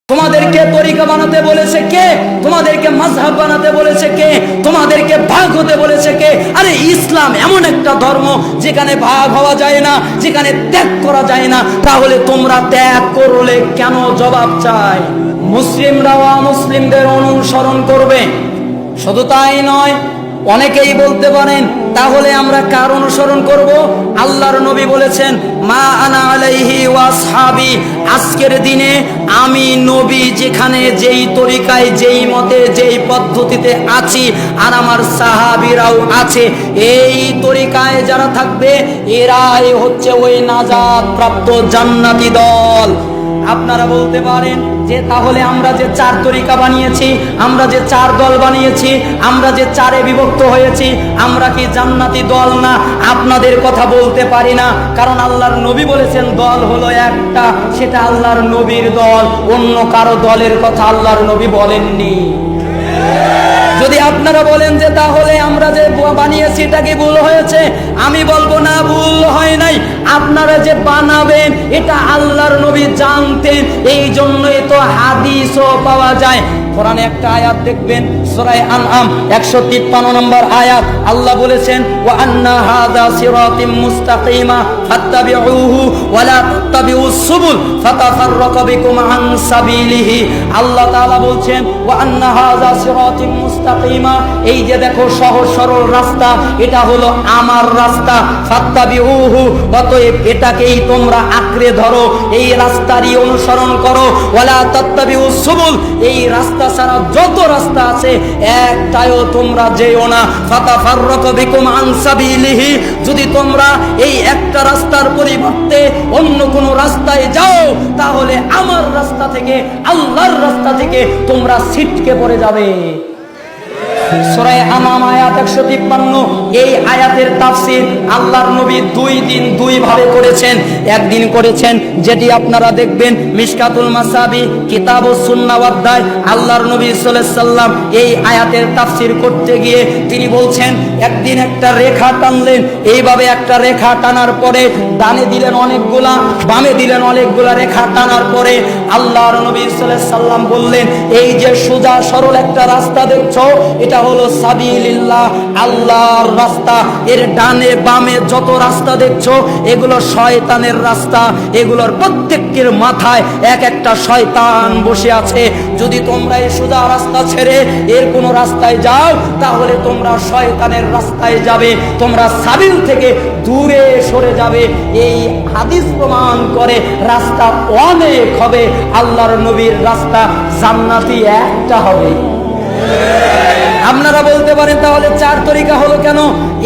তোমাদেরকে তরিকা বানাতে বলেছে কে? তোমাদেরকে মাযহাব বানাতে বলেছে কে? তোমাদেরকে ভাগ হতে বলেছে কে? আরে ইসলাম এমন একটা ধর্ম যেখানে ভাগ হওয়া যায় না, যেখানে ত্যাগ করা যায় না। তাহলে তোমরা ত্যাগ করলে কেন? জবাব চাই। মুসলিমরাও অমুসলিমদের অনুসরণ করবে। শুধু তাই নয়, অনেকেই বলতে পারেন তাহলে আমরা কার অনুসরণ করব? আল্লাহর নবী বলেছেন, মা আনা আলাইহি ওয়া আসহাবি, আজকের দিনে আমি নবী যেখানে যেই তরিকায়, যেই মতে, যেই পদ্ধতিতে আছি আর আমার সাহাবীরাও আছে, এই তরিকায় যারা থাকবে এরাই হচ্ছে ওই নাজাত প্রাপ্ত জান্নাতি দল। আপনারা বলতে পারেন যে তাহলে আমরা যে চার তরিকা বানিয়েছি, আমরা যে চার দল বানিয়েছি, আমরা যে চারে বিভক্ত হয়েছি, আমরা কি জান্নাতি দল না? আপনাদের কথা বলতে পারি না, কারণ আল্লাহর নবী বলেছেন দল হলো একটা, সেটা আল্লাহর নবীর দল। অন্য কারো দলের কথা আল্লাহর নবী বলেননি। যদি আপনারা বলেন যে তাহলে আমরা যে বানিয়েছি এটা কি ভুল হয়েছে, আমি বলবো না, ভুল হয় নাই। আপনারা যে বানাবেন এটা আল্লাহর নবী জানতেন, এই জন্যই তো হাদিসও পাওয়া যায়। কোরআনে একটা আয়াত দেখবেন, সূরা আনআম 153 নম্বর আয়াত, আল্লাহ বলেছেন, ওয়া আন্না হাযা সিরাতিম মুস্তাকিমা ফাত্তাবিউহু ওয়া লা তাত্তাবিউস সুবুল ফাতাফাররাকা বিকুম আন সাবিলিহি। আল্লাহ তাআলা বলছেন, ওয়া আন্না হাযা সিরাতিম মুস্তাকিমা, এই যে দেখো সহজ সরল রাস্তা, এটা হলো আমার রাস্তা। ফাত্তাবিউহু, অতএব এটাকেই তোমরা আঁকড়ে ধরো, এই রাস্তারই অনুসরণ করো। ওয়া লা তাত্তাবিউস সুবুল, এই রাস্তা ছাড়া যত রাস্তা আছে একটাও তোমরা যেও না। ফাতাফাররাকা বিকুম আন সাবিলিহি, যদি তোমরা এই একটা রাস্তার পরিবর্তে অন্য কোন রাস্তায় যাও তাহলে আমার রাস্তা থেকে, আল্লাহর রাস্তা থেকে তোমরা ছিটকে পড়ে যাবে। সূরা আনআম আয়াত 153। এই আয়াতের তাফসীর আল্লাহর নবী দুই দিন দুই ভাবে করেছেন। একদিন করেছেন যেটি আপনারা দেখবেন মিশকাতুল মাসাবি কিতাবুস সুন্নাহ অধ্যায়, আল্লাহর নবী সাল্লাল্লাহু আলাইহি সাল্লাম এই আয়াতের তাফসীর করতে গিয়ে তিনি বলছেন, একদিন একটা রেখা টানলেন, এইভাবে একটা রেখা টানার পরে ডানে দিলেন অনেকগুলা, বামে দিলেন অনেকগুলা। রেখা টানার পরে আল্লাহর নবী সাল্লাল্লাহু আলাইহি সাল্লাম বললেন, এই যে সোজা সরল একটা রাস্তা দেখছো, এটা হলো সাবিলিল্লাহ, আল্লাহর রাস্তা। এর ডানে বামে যত রাস্তা দেখছো এগুলো শয়তানের রাস্তা, এগুলোর প্রত্যেকের মাথায় এক একটা শয়তান বসে আছে। যদি তোমরা এই সোজা রাস্তা ছেড়ে এর কোনো রাস্তায় যাও তাহলে তোমরা শয়তানের রাস্তায় যাবে, তোমরা সাবিল থেকে দূরে সরে যাবে। এই হাদিস প্রমাণ করে রাস্তা অনেক হবে, আল্লাহর নবীর রাস্তা জান্নাতি একটা হবে। আপনারা বলতে পারেন তাহলে চার তরিকা হলো কেন?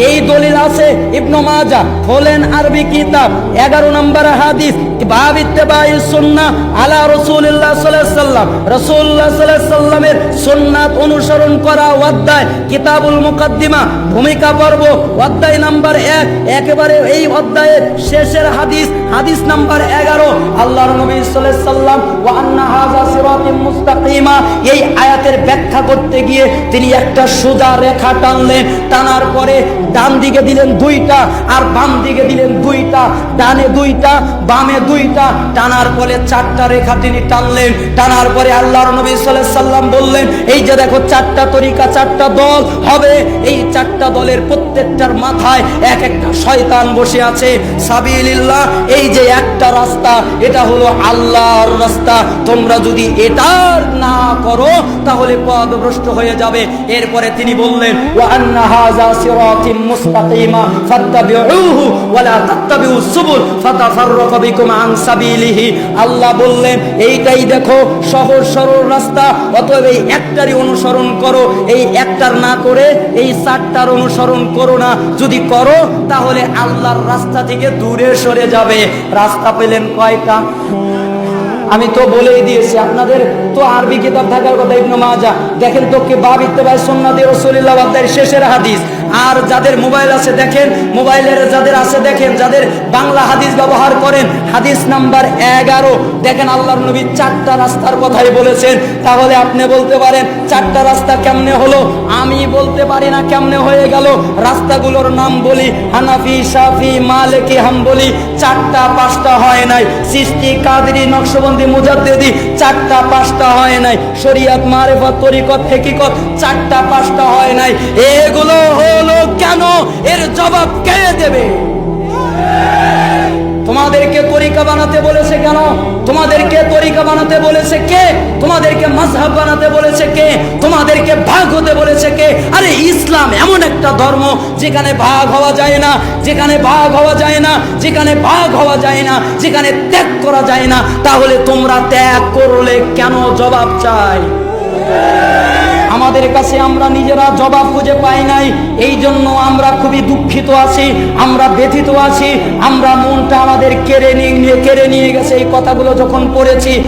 এই দলিল আছে ইবনে মাজাহ হলেন আরবি কিতাব 11 নম্বর হাদিস, বাব ইত্তিবাই সুন্নাহ আলা রাসূলিল্লাহ সাল্লাল্লাহু আলাইহি সাল্লাম, রাসূলুল্লাহ সাল্লাল্লাহু আলাইহি সাল্লামের সুন্নাত অনুসরণ করা অধ্যায়, কিতাবুল মুকাদ্দিমা ভূমিকা পর্ব অধ্যায় নাম্বার 1, একেবারে এই অধ্যায়ের শেষের হাদিস, হাদিস নাম্বার 11। আল্লাহর নবী সাল্লাল্লাহু আলাইহি সাল্লাম ওয়া আন্না হাযা সিরাতিম মুস্তাকিমা, এই আয়াতের ব্যাখ্যা করতে গিয়ে তিনি একটা সোজা রেখা টানলেন, টানার পরে ডান দিকে দিলেন দুইটা আর বাম দিকে দিলেন দুইটা, ডানে দুইটা বামে দুইটা, টানার পরে চারটা রেখা তিনি টানলেন। টানার পরে আল্লাহর নবী সাল্লাল্লাহু আলাইহি সাল্লাম বললেন, এই যে দেখো চারটা তরিকা, চারটা দল হবে, এই চারটা দলের প্রত্যেকটার মাথায় এক একটা শয়তান বসে আছে। সাবিলিল্লাহ, এই যে একটা রাস্তা, এটা হলো আল্লাহর রাস্তা, তোমরা যদি এটার না করো তাহলে পথভ্রষ্ট হয়ে যাবে। এরপরে তিনি বললেন, ওয়া আন্না হাযা সিরাতিম মুস্তাকিমা ফাত্তাবিউহু ওয়া লা তাত্তাবিউস সুবুল ফাতাফাররাকা বিকুম আন সাবিলিহি। আল্লাহ বললেন, এইটাই দেখো সহজ সরল রাস্তা, অতএব এই একটারই অনুসরণ করো, এই একটার না করে এই চারটার অনুসরণ করো না। যদি করো তাহলে আল্লাহর রাস্তা থেকে দূরে সরে যাবে। রাস্তা পেলেন কয়টা? আমি তো বলেই দিয়েছি, আপনাদের তো আরবি কিতাব থাকার কথা। ইবনে মাজাহ দেখেন তো, কে বাব ইত্তিবাই সুন্নাতি রাসূলিল্লাহ অধ্যায়ের শেষের হাদিস, আর যাদের মোবাইল আছে দেখেন, মোবাইলের যাদের আছে দেখেন, যাদের বাংলা হাদিস ব্যবহার করেন, হাদিস নাম্বার 11 দেখেন আল্লাহর নবী 4টা রাস্তার কথাই বলেছেন। তাহলে আপনি বলতে পারেন 4টা রাস্তা কেমনে হলো? আমি বলতে পারি না কেমনে হয়ে গেল। রাস্তাগুলোর নাম বলি, হানাফি, শাফি, মালিকি, হাম্বলি। 4টা 5টা হয় নাই। চিশতি, কাদরি, নকশবন্দি, মুজাদ্দিদি 4টা 5টা হয় নাই। শরিয়ত, মারিফত, তরিকত, হাকিকত 4টা 5টা হয় নাই। এগুলো হলো কেন? এর জবাব কে দেবে? তোমাদেরকে তরিকা বানাতে বলেছে কেন? তোমাদেরকে তরিকা বানাতে বলেছে কে? তোমাদেরকে মাযহাব বানাতে বলেছে কে? তোমাদেরকে ভাগ হতে বলেছে কে? আরে ইসলাম এমন একটা ধর্ম যেখানে ভাগ হওয়া যায় না, যেখানে ভাগ হওয়া যায় না, যেখানে ভাগ হওয়া যায় না, যেখানে ত্যাগ করা যায় না। তাহলে তোমরা ত্যাগ করলে কেন? জবাব চাই আমাদের কাছে। আমরা নিজেরা জবাব খুঁজে পাই নাই, এই জন্য আমরা খুবই দুঃখিত আছি, আমরা ব্যথিত আছি, আমরা মনটা আমাদের কেড়ে নিয়ে গেছে এই কথাগুলো যখন পড়েছি।